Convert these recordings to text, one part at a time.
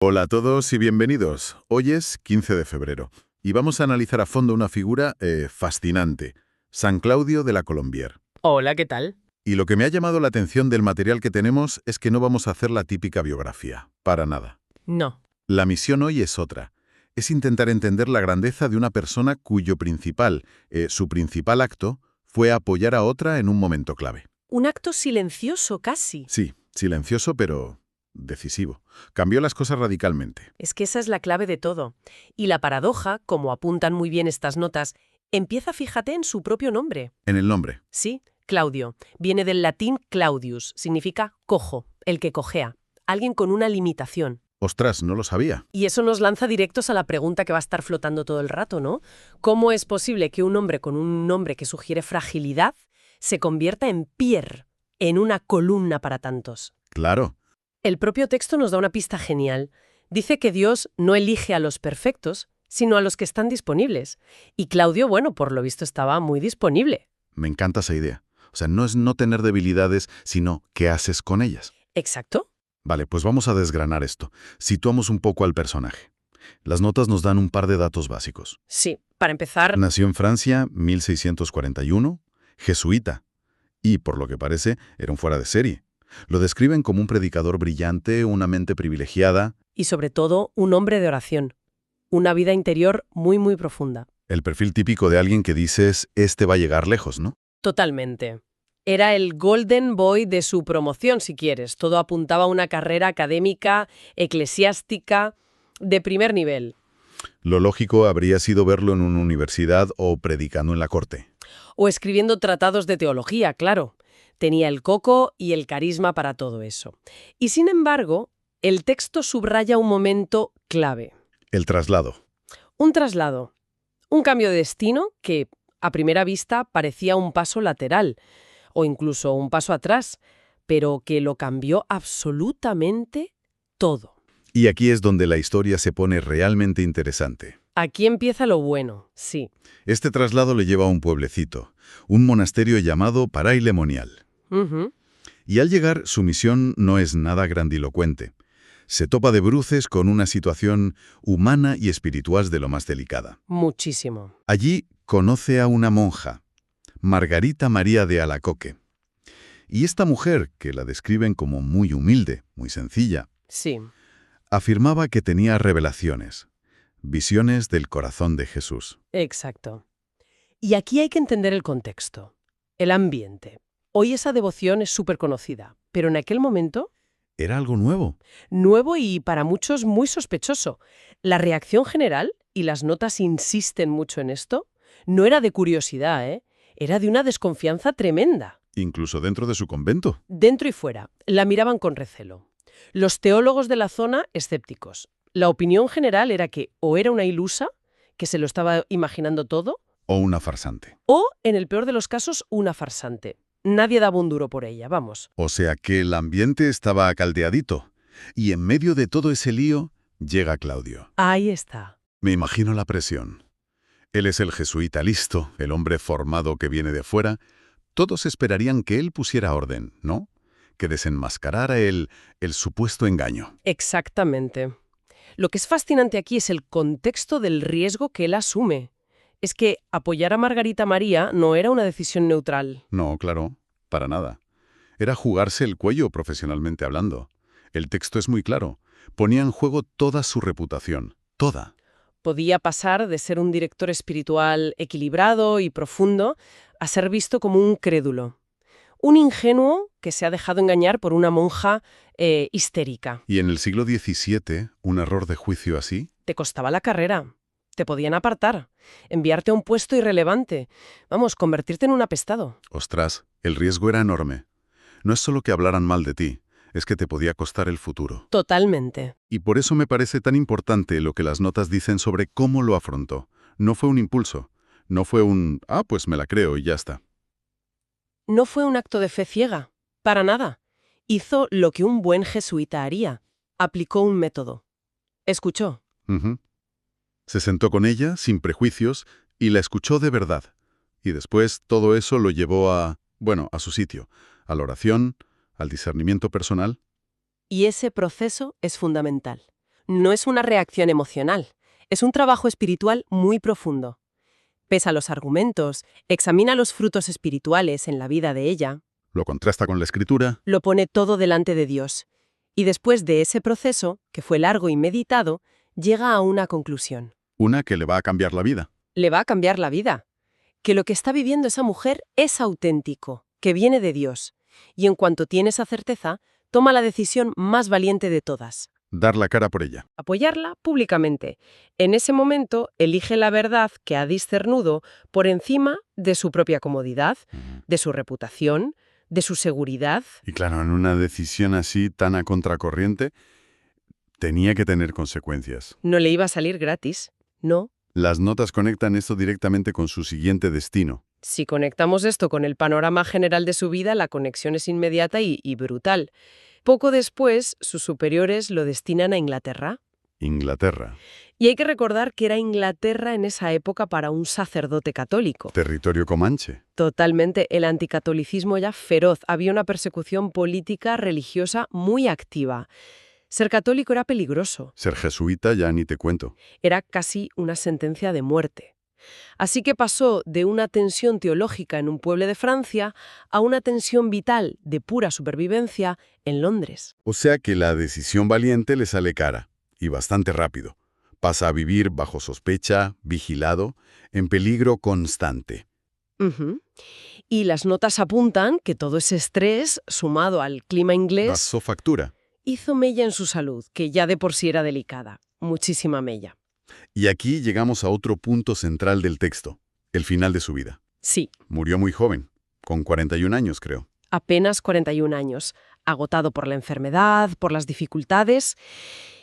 Hola a todos y bienvenidos. Hoy es 15 de febrero y vamos a analizar a fondo una figura fascinante, San Claudio de la Colombière. Hola, ¿qué tal? Y lo que me ha llamado la atención del material que tenemos es que no vamos a hacer la típica biografía, para nada. No, La misión hoy es otra. Es intentar entender la grandeza de una persona cuyo su principal acto, fue apoyar a otra en un momento clave. un acto silencioso casi. Sí, silencioso pero decisivo. Cambió las cosas radicalmente. Es que esa es la clave de todo. Y la paradoja, como apuntan muy bien estas notas, empieza, fíjate, en su propio nombre. En el nombre. Sí, Claudio. Viene del latín Claudius, significa cojo, el que cojea, alguien con una limitación. Ostras, no lo sabía. Y eso nos lanza directos a la pregunta que va a estar flotando todo el rato, ¿no? ¿Cómo es posible que un hombre con un nombre que sugiere fragilidad se convierta en Pierre, en una columna para tantos? Claro. El propio texto nos da una pista genial. Dice que Dios no elige a los perfectos, sino a los que están disponibles. Y Claudio, bueno, por lo visto estaba muy disponible. Me encanta esa idea. O sea, no es no tener debilidades, sino qué haces con ellas. ¿Exacto? Vale, pues vamos a desgranar esto. Situamos un poco al personaje. Las notas nos dan un par de datos básicos. Sí, para empezar, Nació en Francia, 1641, jesuita, y, por lo que parece, era un fuera de serie. Lo describen como un predicador brillante, una mente privilegiada, y sobre todo, un hombre de oración. Una vida interior muy, muy profunda. el perfil típico de alguien que dices, este va a llegar lejos, ¿no? Totalmente. Era el golden boy de su promoción, si quieres. Todo apuntaba a una carrera académica, eclesiástica, de primer nivel. Lo lógico habría sido verlo en una universidad o predicando en la corte. O escribiendo tratados de teología, claro. Tenía el coco y el carisma para todo eso. Y sin embargo, el texto subraya un momento clave. El traslado. Un traslado. Un cambio de destino que, a primera vista, parecía un paso lateral o incluso un paso atrás, pero que lo cambió absolutamente todo. Y aquí es donde la historia se pone realmente interesante. Aquí empieza lo bueno, sí. Este traslado le lleva a un pueblecito, un monasterio llamado Paray-le-Monial. Ujú. Y al llegar, su misión no es nada grandilocuente. Se topa de bruces con una situación humana y espiritual de lo más delicada. Muchísimo. Allí conoce a una monja, Margarita María de Alacoque. Y esta mujer, que la describen como muy humilde, muy sencilla, Sí. afirmaba que tenía revelaciones, visiones del corazón de Jesús. Exacto. Y aquí hay que entender el contexto, el ambiente. Hoy esa devoción es súper conocida, pero en aquel momento, Era algo nuevo. nuevo y para muchos muy sospechoso. La reacción general, y las notas insisten mucho en esto, no era de curiosidad, ¿eh? Era de una desconfianza tremenda. Incluso dentro de su convento. Dentro y fuera, la miraban con recelo. Los teólogos de la zona, escépticos. La opinión general era que o era una ilusa, que se lo estaba imaginando todo, O una farsante. o, en el peor de los casos, una farsante. Nadie daba un duro por ella, vamos. O sea que el ambiente estaba caldeadito. Y en medio de todo ese lío, llega Claudio. Ahí está. Me imagino la presión. Él es el jesuita listo, el hombre formado que viene de fuera. Todos esperarían que él pusiera orden, ¿no? Que desenmascarara el supuesto engaño. Exactamente. Lo que es fascinante aquí es el contexto del riesgo que él asume. Es que apoyar a Margarita María no era una decisión neutral. No, claro, para nada. Era jugarse el cuello profesionalmente hablando. El texto es muy claro. Ponía en juego toda su reputación. Toda. Podía pasar de ser un director espiritual equilibrado y profundo a ser visto como un crédulo. Un ingenuo que se ha dejado engañar por una monja histérica. Y en el siglo XVII, un error de juicio así, Te costaba la carrera. Te podían apartar, enviarte a un puesto irrelevante. Vamos, convertirte en un apestado. ostras, el riesgo era enorme. No es solo que hablaran mal de ti, es que te podía costar el futuro. Totalmente. Y por eso me parece tan importante lo que las notas dicen sobre cómo lo afrontó. No fue un impulso. No fue un, pues me la creo y ya está. No fue un acto de fe ciega. Para nada. Hizo lo que un buen jesuita haría. Aplicó un método. Escuchó. Ujú. Se sentó con ella, sin prejuicios, y la escuchó de verdad. Y después todo eso lo llevó a su sitio, a la oración, al discernimiento personal. Y ese proceso es fundamental. no es una reacción emocional, es un trabajo espiritual muy profundo. Pesa los argumentos, examina los frutos espirituales en la vida de ella, Lo contrasta con la escritura. lo pone todo delante de Dios. Y después de ese proceso, que fue largo y meditado, llega a una conclusión. Una que le va a cambiar la vida. Le va a cambiar la vida. Que lo que está viviendo esa mujer es auténtico, que viene de Dios. Y en cuanto tiene esa certeza, toma la decisión más valiente de todas. Dar la cara por ella. Apoyarla públicamente. En ese momento, elige la verdad que ha discernudo por encima de su propia comodidad, de su reputación, de su seguridad. Y claro, en una decisión así tan a contracorriente, tenía que tener consecuencias. No le iba a salir gratis, no. Las notas conectan esto directamente con su siguiente destino. Si conectamos esto con el panorama general de su vida, la conexión es inmediata y brutal. Poco después, sus superiores lo destinan a Inglaterra. Inglaterra, Y hay que recordar que era Inglaterra en esa época para un sacerdote católico. territorio comanche. Totalmente, el anticatolicismo ya feroz. Había una persecución política, religiosa muy activa. Ser católico era peligroso. Ser jesuita ya ni te cuento. Era casi una sentencia de muerte. Así que pasó de una tensión teológica en un pueblo de Francia a una tensión vital de pura supervivencia en Londres. O sea que la decisión valiente le sale cara, y bastante rápido. Pasa a vivir bajo sospecha, vigilado, en peligro constante. Ujú. Y las notas apuntan que todo ese estrés, sumado al clima inglés, Pasó factura. hizo mella en su salud, que ya de por sí era delicada. Muchísima mella. Y aquí llegamos a otro punto central del texto, el final de su vida. Sí, Murió muy joven, con 41 años creo. apenas 41 años, agotado por la enfermedad, por las dificultades,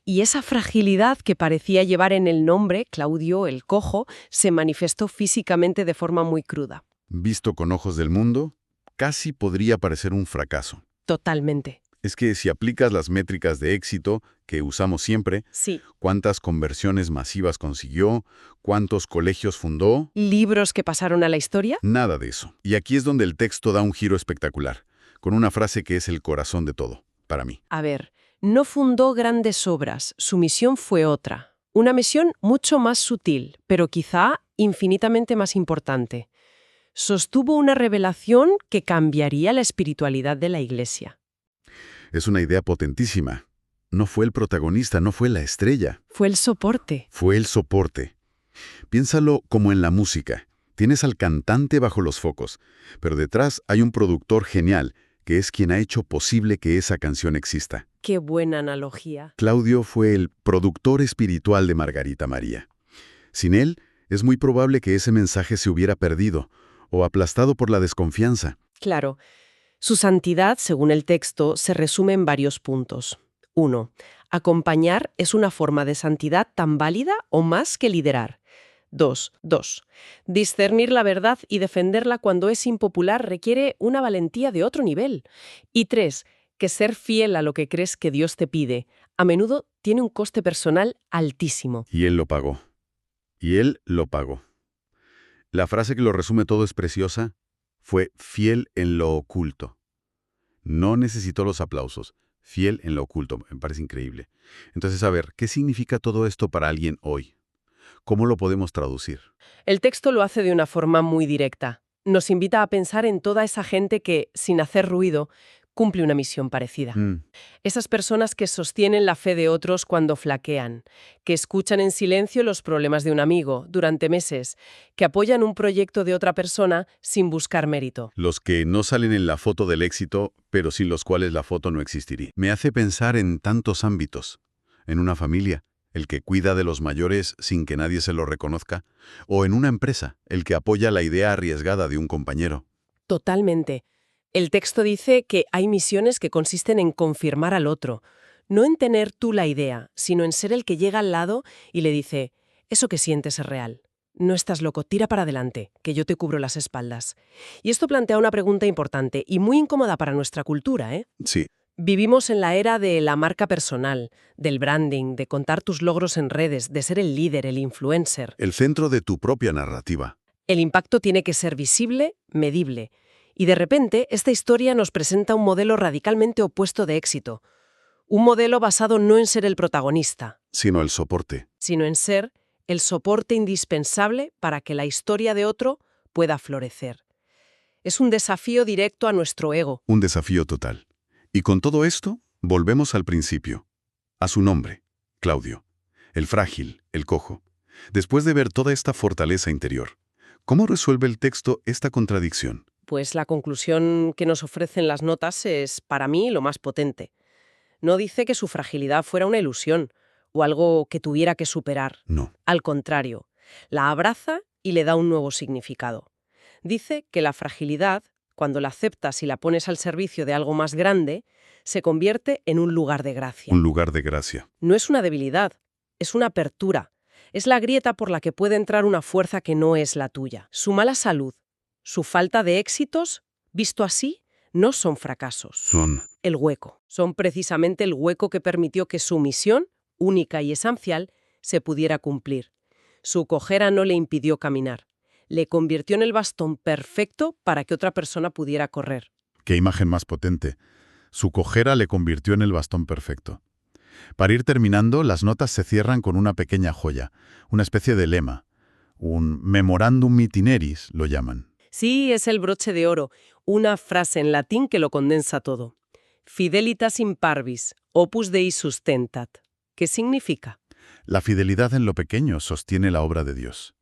y esa fragilidad que parecía llevar en el nombre, Claudio el Cojo, se manifestó físicamente de forma muy cruda. Visto con ojos del mundo, casi podría parecer un fracaso. Totalmente. Es que si aplicas las métricas de éxito que usamos siempre, Sí. cuántas conversiones masivas consiguió, cuántos colegios fundó, ¿Libros que pasaron a la historia? nada de eso. Y aquí es donde el texto da un giro espectacular, con una frase que es el corazón de todo, para mí. A ver, no fundó grandes obras, su misión fue otra. Una misión mucho más sutil, pero quizá infinitamente más importante. Sostuvo una revelación que cambiaría la espiritualidad de la Iglesia. Es una idea potentísima. No fue el protagonista, no fue la estrella, Fue el soporte. fue el soporte. Piénsalo como en la música. Tienes al cantante bajo los focos, pero detrás hay un productor genial, que es quien ha hecho posible que esa canción exista. Qué buena analogía. Claudio fue el productor espiritual de Margarita María. Sin él, es muy probable que ese mensaje se hubiera perdido o aplastado por la desconfianza. Claro. Su santidad, según el texto, se resume en varios puntos. 1. Acompañar es una forma de santidad tan válida o más que liderar. 2. Discernir la verdad y defenderla cuando es impopular requiere una valentía de otro nivel. Y 3. Que ser fiel a lo que crees que Dios te pide a menudo tiene un coste personal altísimo. Y él lo pagó. Y él lo pagó. La frase que lo resume todo es preciosa. Fue fiel en lo oculto. No necesitó los aplausos. Fiel en lo oculto. Me parece increíble. Entonces, a ver, ¿qué significa todo esto para alguien hoy? ¿Cómo lo podemos traducir? El texto lo hace de una forma muy directa. Nos invita a pensar en toda esa gente que, sin hacer ruido, cumple una misión parecida. Esas personas que sostienen la fe de otros cuando flaquean, que escuchan en silencio los problemas de un amigo durante meses, que apoyan un proyecto de otra persona sin buscar mérito. Los que no salen en la foto del éxito, pero sin los cuales la foto no existiría. Me hace pensar en tantos ámbitos. En una familia, el que cuida de los mayores sin que nadie se lo reconozca. O en una empresa, el que apoya la idea arriesgada de un compañero. Totalmente. El texto dice que hay misiones que consisten en confirmar al otro, no en tener tú la idea, sino en ser el que llega al lado y le dice, eso que sientes es real. No estás loco, tira para adelante, que yo te cubro las espaldas. Y esto plantea una pregunta importante y muy incómoda para nuestra cultura, ¿eh? Sí. Vivimos en la era de la marca personal, del branding, de contar tus logros en redes, de ser el líder, el influencer. El centro de tu propia narrativa. El impacto tiene que ser visible, medible. Y de repente, esta historia nos presenta un modelo radicalmente opuesto de éxito. Un modelo basado no en ser el protagonista, sino el soporte. sino en ser el soporte indispensable para que la historia de otro pueda florecer. Es un desafío directo a nuestro ego. Un desafío total. Y con todo esto, volvemos al principio. A su nombre, Claudio. El frágil, el cojo. Después de ver toda esta fortaleza interior, ¿cómo resuelve el texto esta contradicción? Pues la conclusión que nos ofrecen las notas es, para mí, lo más potente. No dice que su fragilidad fuera una ilusión o algo que tuviera que superar. No. Al contrario, la abraza y le da un nuevo significado. Dice que la fragilidad, cuando la aceptas y la pones al servicio de algo más grande, se convierte en un lugar de gracia. Un lugar de gracia. No es una debilidad, es una apertura. Es la grieta por la que puede entrar una fuerza que no es la tuya. Su mala salud, su falta de éxitos, visto así, no son fracasos. Son. El hueco. Son precisamente el hueco que permitió que su misión, única y esencial, se pudiera cumplir. Su cojera no le impidió caminar. Le convirtió en el bastón perfecto para que otra persona pudiera correr. Qué imagen más potente. Su cojera le convirtió en el bastón perfecto. Para ir terminando, las notas se cierran con una pequeña joya, una especie de lema. Un memorandum itineris, lo llaman. Sí, es el broche de oro, una frase en latín que lo condensa todo. Fidelitas in parvis, opus Dei sustentat. ¿Qué significa? La fidelidad en lo pequeño sostiene la obra de Dios.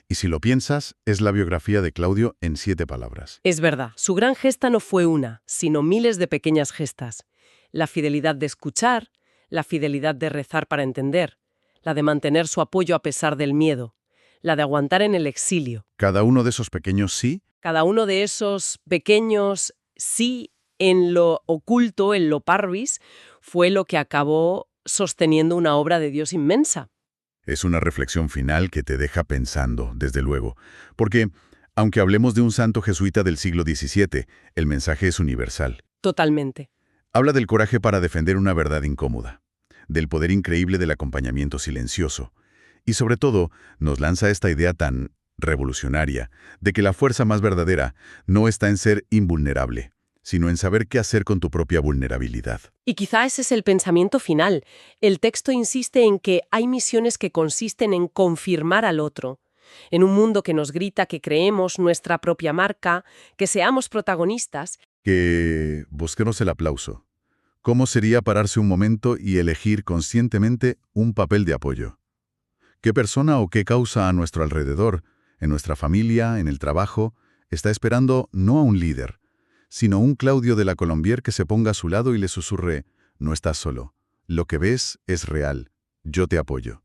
Y si lo piensas, es la biografía de Claudio en 7 palabras. Es verdad, su gran gesta no fue una, sino miles de pequeñas gestas. La fidelidad de escuchar, la fidelidad de rezar para entender, la de mantener su apoyo a pesar del miedo, la de aguantar en el exilio. Cada uno de esos pequeños sí, Cada uno de esos pequeños sí en lo oculto, en lo parvis, fue lo que acabó sosteniendo una obra de Dios inmensa. es una reflexión final que te deja pensando, desde luego. Porque, aunque hablemos de un santo jesuita del siglo XVII, el mensaje es universal. Totalmente. Habla del coraje para defender una verdad incómoda, del poder increíble del acompañamiento silencioso, y sobre todo nos lanza esta idea tan revolucionaria de que la fuerza más verdadera no está en ser invulnerable, sino en saber qué hacer con tu propia vulnerabilidad. Y quizá ese es el pensamiento final. El texto insiste en que hay misiones que consisten en confirmar al otro. En un mundo que nos grita que creemos nuestra propia marca, que seamos protagonistas. Que busquemos el aplauso. ¿Cómo sería pararse un momento y elegir conscientemente un papel de apoyo? ¿Qué persona o qué causa a nuestro alrededor, en nuestra familia, en el trabajo, está esperando no a un líder, sino un Claudio de la Colombier que se ponga a su lado y le susurre: no estás solo, lo que ves es real, yo te apoyo?